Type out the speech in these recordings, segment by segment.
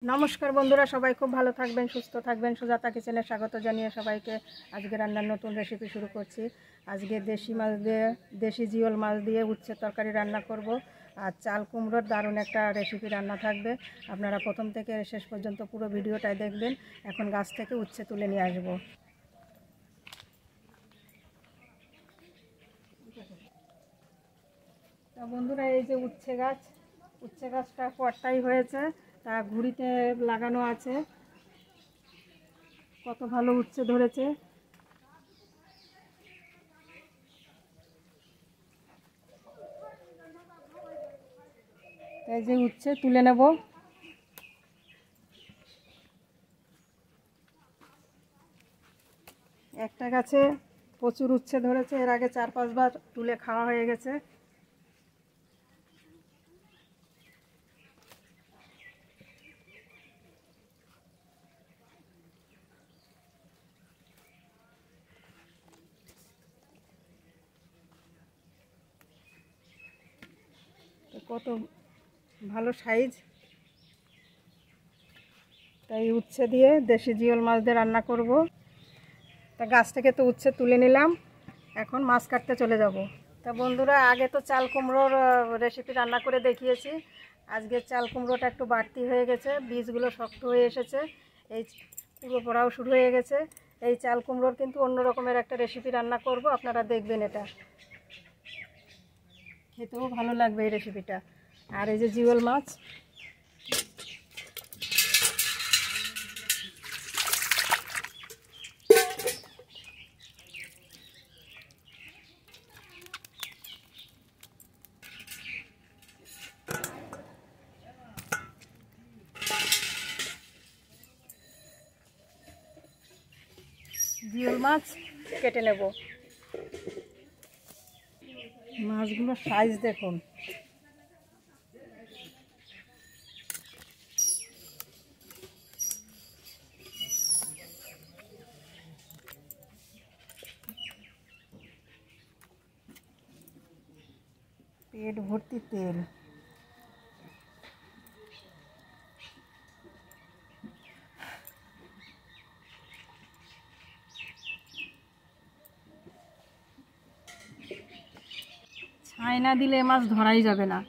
नमस्कार बंधुरा सबाई खूब भालो थाकबेन सुस्थ थाकबेन सुजाता किचेने स्वागत जानिए सबाइके आजके रान्नार नतून रेसिपि शुरू करछि। आजके देशी माछ दिए देशी जिओल माछ दिए उচ্ছে तरकारी रान्ना करब और चाल कुमड़ोर दारुण एकटा रेसिपि रान्ना थाकबे। आपनारा प्रथम थेके शेष पर्यन्त पुरो भिडियोटाई देखबेन। एखन गाछ थेके उচ্ছে तुले निये आसबो। तो बंधुरा এই যে উচ্ছে গাছটা পট্টাই হয়েছে তা ঘুড়িতে লাগানো আছে কত ভালো উচ্ছে ধরেছে। এই যে উচ্ছে তুলে নেব। একটা গাছে প্রচুর উচ্ছে ধরেছে, এর আগে 4-5 বার তুলে খাওয়া হয়ে গেছে। কত ভালো সাইজ, তাই উচ্ছে দিয়ে দেশি জিওল মাছ দিয়ে রান্না করব। তা গাছ থেকে তো উচ্ছে তুলে নিলাম, এখন মাছ কাটতে চলে যাব। তা বন্ধুরা আগে তো চাল কুমড়োর রেসিপি রান্না করে দেখিয়েছি। আজকে চাল কুমড়োটা একটু বাড়তি হয়ে গেছে, বীজগুলো শক্ত হয়ে এসেছে, এই পুরো পড়াও শুরু হয়ে গেছে। এই চাল কুমড়োর কিন্তু অন্য রকমের একটা রেসিপি রান্না করব, আপনারা দেখবেন। এটা খেতেও ভালো লাগবে এই রেসিপিটা। আর এই যে জিওল মাছ, জিওল মাছ কেটে নেব। মাছগুলোর সাইজ দেখুন। পেট ভর্তি তেল। ছাই না দিলে মাছ ধরাই যাবে না।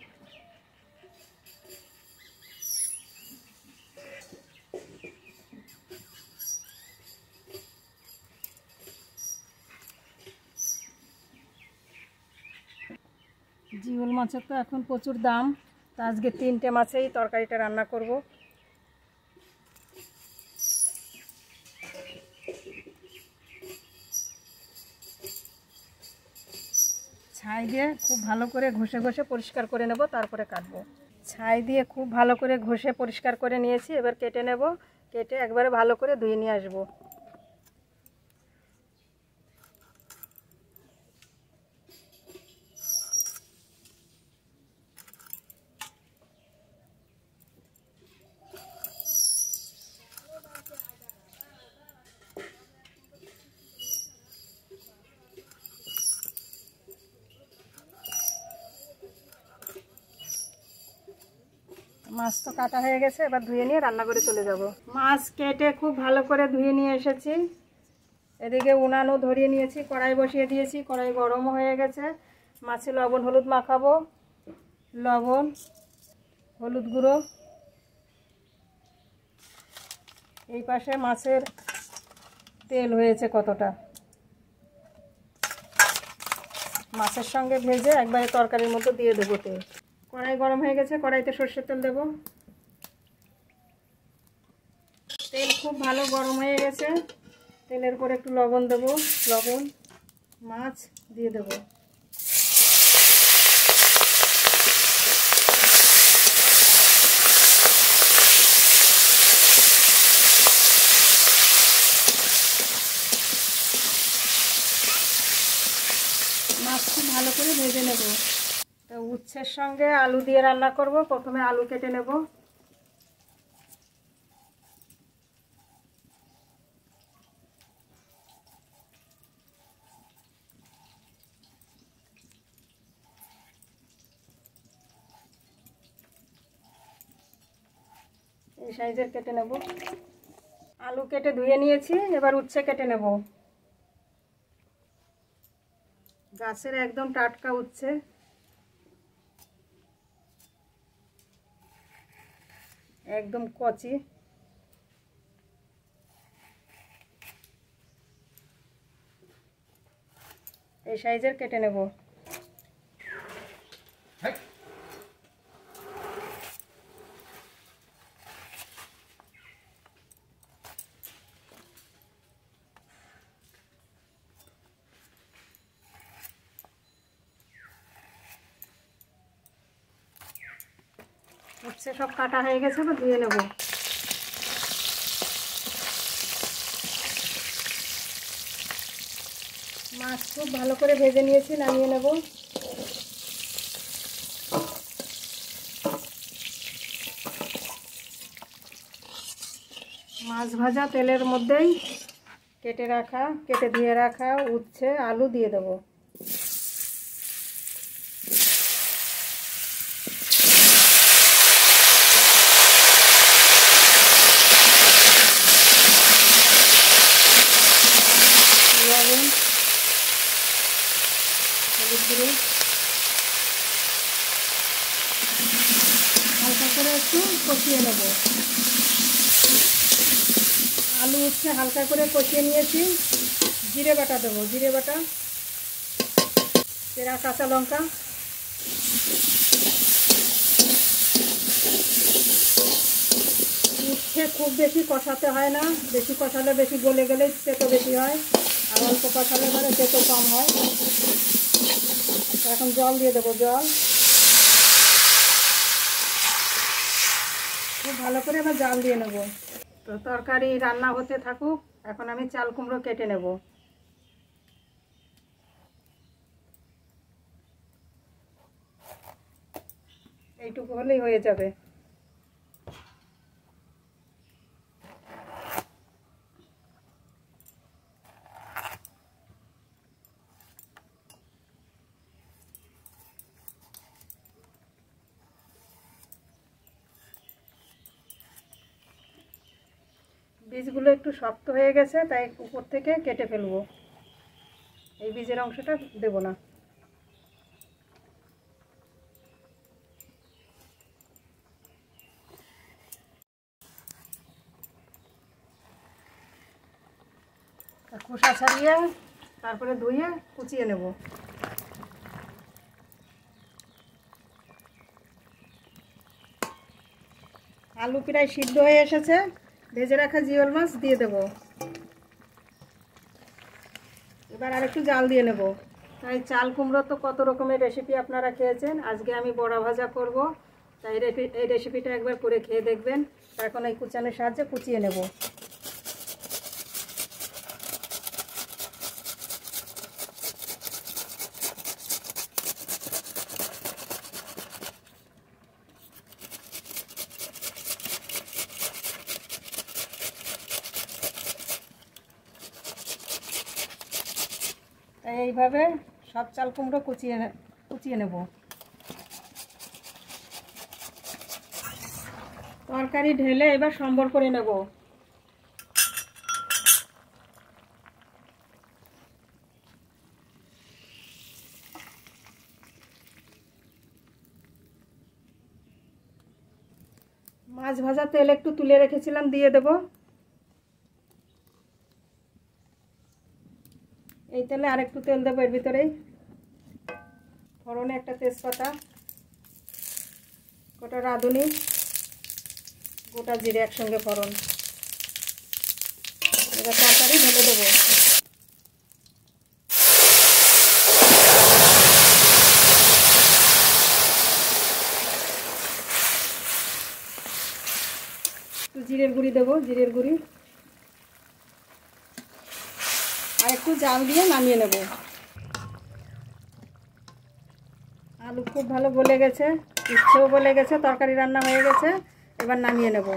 জিওল মাছের তো এখন প্রচুর দাম, তা আজকে 3টে মাছেই তরকারিটা রান্না করব। ছাই দিয়ে খুব ভালো করে ঘষে ঘষে পরিষ্কার করে নেব, তারপরে কাটবো। ছাই দিয়ে খুব ভালো করে ঘষে পরিষ্কার করে নিয়েছি, এবার কেটে নেব। কেটে একবারে ভালো করে ধুয়ে নিয়ে আসবো। মাছ তো কাটা হয়ে গেছে, এবার ধুয়ে নিয়ে রান্না করে চলে যাব। মাছ কেটে খুব ভালো করে ধুয়ে নিয়ে এসেছি। এদিকে উনানও ধরিয়ে নিয়েছি, কড়াই বসিয়ে দিয়েছি, কড়াই গরম হয়ে গেছে। মাছে লবণ হলুদ মাখাবো। লবণ, হলুদ গুঁড়ো। এই পাশে মাছের তেল হয়েছে কতটা, মাছের সঙ্গে ভেজে একবারে তরকারির মতো দিয়ে দেবো তেল। কড়াই গরম হয়ে গেছে, কড়াইতে সর্ষের তেল দেব। তেল খুব ভালো গরম হয়ে গেছে, তেলের পরে একটু লবণ দেব। লবণ, মাছ দিয়ে দেব। মাছ খুব ভালো করে ভেজে নেব। তো উচ্ছের সঙ্গে আলু দিয়ে রান্না করব। প্রথমে আলু কেটে নেব। এই সাইজের কেটে নেব। আলু কেটে ধুয়ে নিয়েছি, এবার উচ্ছে কেটে নেব। গাছের একদম টাটকা উচ্ছে, একদম কচি। এই সাইজের কেটে নেব। উচ্ছে সব কাটা হয়ে গেছে, তো ধুয়ে নেব। মাছ খুব ভালো করে ভেজে নিয়েছি, নামিয়ে নেব। মাছ ভাজা তেলের মধ্যেই কেটে ধুয়ে রাখা উচ্ছে আলু দিয়ে দেব। লবণ, হলুদ গুঁড়ো, হালকা করে একটু কষিয়ে নেব। আলু উচ্ছে হালকা করে কষিয়ে নিয়েছি। জিরে বাটা দেবো, জিরে বাটা, চেরা কাঁচা লঙ্কা, উচ্ছে খুব বেশি কষাতে হয় না, বেশি কষালে বেশি গলে গেলে তেতো বেশি হয়, আর অল্প কষালে মানে তেতো কম হয়। এখন জল দিয়ে দেবো, জল খুব ভালো করে এবার জাল দিয়ে নেব। তো তরকারি রান্না হতে থাকুক, এখন আমি চাল কুমড়ো কেটে নেব। এইটুকু হলেই হয়ে যাবে। বীজগুলো একটু শক্ত হয়ে গেছে, তাই উপর থেকে কেটে ফেলবো। এই বীজের অংশটা দেব না। খোসা ছাড়িয়ে তারপরে ধুয়ে কুচিয়ে নেব। আলু প্রায় সিদ্ধ হয়ে এসেছে, ভেজে রাখা জিওল মাছ দিয়ে দেব। এবার আরেকটু জাল দিয়ে নেব। তাই চাল কুমড়ো তো কত রকমের রেসিপি আপনারা খেয়েছেন, আজকে আমি বড়া ভাজা করব, তাই এই রেসিপিটা একবার করে খেয়ে দেখবেন। এখন এই কুচানোর সাহায্যে কুচিয়ে নেব। তাই এইভাবে সব চাল কুমড়ো কুচিয়ে নেব। তরকারি ঢেলে এবার সম্বর করে নেব। মাছ ভাজা তেল একটু তুলে রেখেছিলাম, দিয়ে দেব। এই তেলে আরেকটু তেল দেবো এর ভিতরেই। ফোড়নে একটা তেজপাতা, গোটা রাঁধুনি, গোটা জিরে একসঙ্গে ফোড়ন। এবার তরকারি ঢেলে দেবো। একটু জিরের গুঁড়ি দেবো, জিরের গুঁড়ি, আর একটু জাল দিয়ে নামিয়ে নেব। আলু খুব ভালো গলে গেছে, উচ্ছেও গলে গেছে, তরকারি রান্না হয়ে গেছে। এবার নামিয়ে নেব।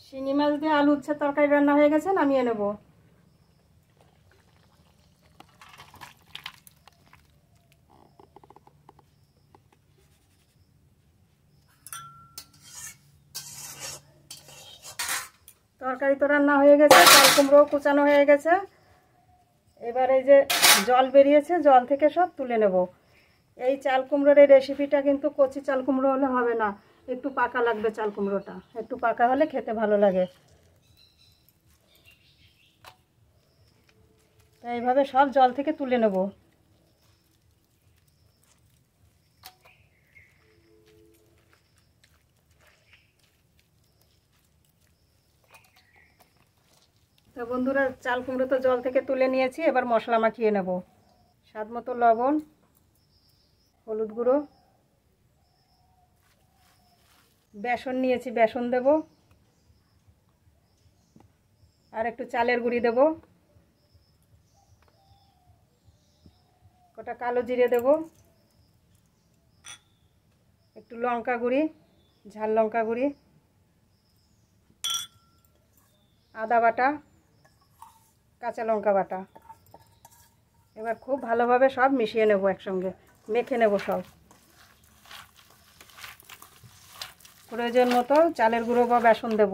শিঙি মাছ দিয়ে আলু উচ্ছে তরকারি রান্না হয়ে গেছে, নামিয়ে নেব। তরকারি তো রান্না হয়ে গেছে, চাল কুমড়ো কুচানো হয়ে গেছে। এবার এই যে জল বেরিয়েছে, জল থেকে সব তুলে নেব। এই চাল কুমড়োর এই রেসিপিটা কিন্তু কচি চাল কুমড়ো হলে হবে না, একটু পাকা লাগবে। চাল কুমড়োটা একটু পাকা হলে খেতে ভালো লাগে। তাই এইভাবে সব জল থেকে তুলে নেব। তো বন্ধুরা, চাল কুমড়ো তো জল থেকে তুলে নিয়েছি, এবার মশলা মাখিয়ে নেব। স্বাদ মতো লবণ, হলুদ গুঁড়ো, বেসন নিয়েছি, বেসন দেব, আর একটু চালের গুঁড়ি দেব, কটা কালো জিরে দেব, একটু লঙ্কা গুঁড়ি, ঝাল লঙ্কা গুঁড়ি, আদা বাটা, কাঁচা লঙ্কা বাটা। এবার খুব ভালোভাবে সব মিশিয়ে নেব, একসঙ্গে মেখে নেব সব। প্রয়োজন মতো চালের গুঁড়ো বা বেসন দেব।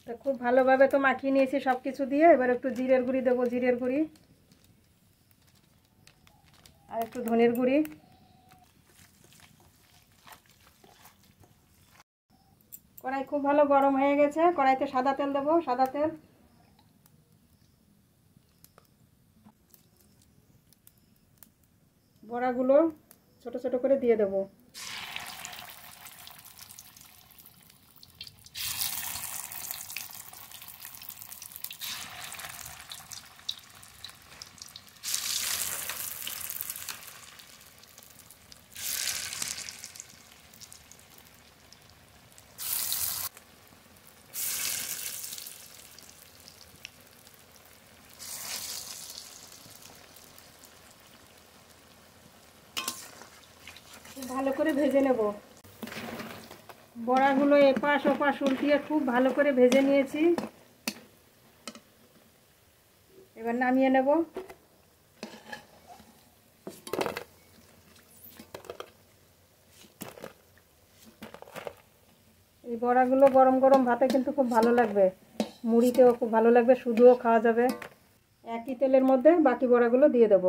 তো খুব ভালোভাবে তো মাখিয়ে নিয়েছি সব কিছু দিয়ে। এবার একটু জিরের গুঁড়ি দেবো, জিরের গুঁড়ি, আর একটু ধনের গুঁড়ি। কড়াই খুব ভালো গরম হয়ে গেছে, কড়াইতে সাদা তেল দেবো, সাদা তেল। বড়াগুলো ছোট ছোট করে দিয়ে দেবো। ভালো করে ভেজে নেব। বড়াগুলো এপাশ ওপাশ উল্টিয়ে খুব ভালো করে ভেজে নিয়েছি। এবার নামিয়ে নেব। এই বড়াগুলো গরম গরম ভাতে কিন্তু খুব ভালো লাগবে, মুড়িতেও খুব ভালো লাগবে, শুধুও খাওয়া যাবে। একই তেলের মধ্যে বাকি বড়াগুলো দিয়ে দেব।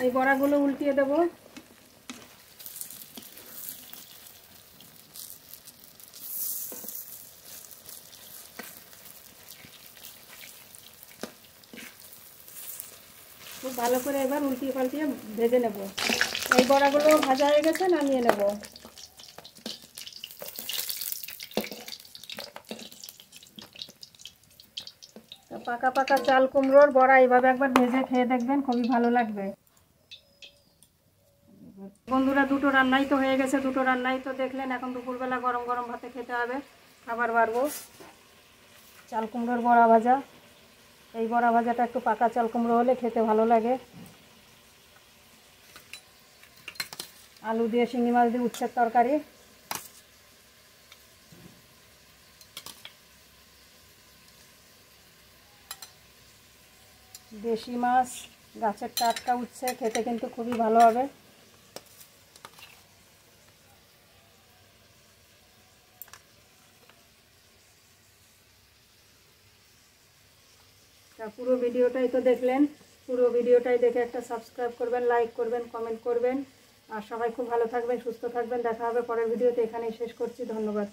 এই বড়াগুলো উল্টিয়ে দেব। খুব ভালো করে এবার উল্টিয়ে পাল্টিয়ে ভেজে নেব। এই বড়াগুলো ভাজা হয়ে গেছে, নামিয়ে নেব। পাকা পাকা চাল কুমড়োর বড়া এইভাবে একবার ভেজে খেয়ে দেখবেন, খুবই ভালো লাগবে। বন্ধুরা, দুটো রান্নাই তো হয়ে গেছে, দুটো রান্নাই তো দেখলেন। এখন দুপুরবেলা গরম গরম ভাতে খেতে হবে, খাবার বাড়বো। চাল কুমড়োর বড়া ভাজা, এই বড়া ভাজাটা একটু পাকা চাল কুমড়ো হলে খেতে ভালো লাগে। আলু দিয়ে শিঙি মাছ দিয়ে উচ্ছের তরকারি, দেশি মাছ, গাছের টাটকা উচ্ছে, খেতে কিন্তু খুবই ভালো হবে। তা পুরো ভিডিওটাই তো দেখলেন, পুরো ভিডিওটাই দেখে একটা সাবস্ক্রাইব করবেন, লাইক করবেন, কমেন্ট করবেন। আর সবাই খুব ভালো থাকবেন, সুস্থ থাকবেন। দেখা হবে পরের ভিডিওতে। এখানেই শেষ করছি। ধন্যবাদ।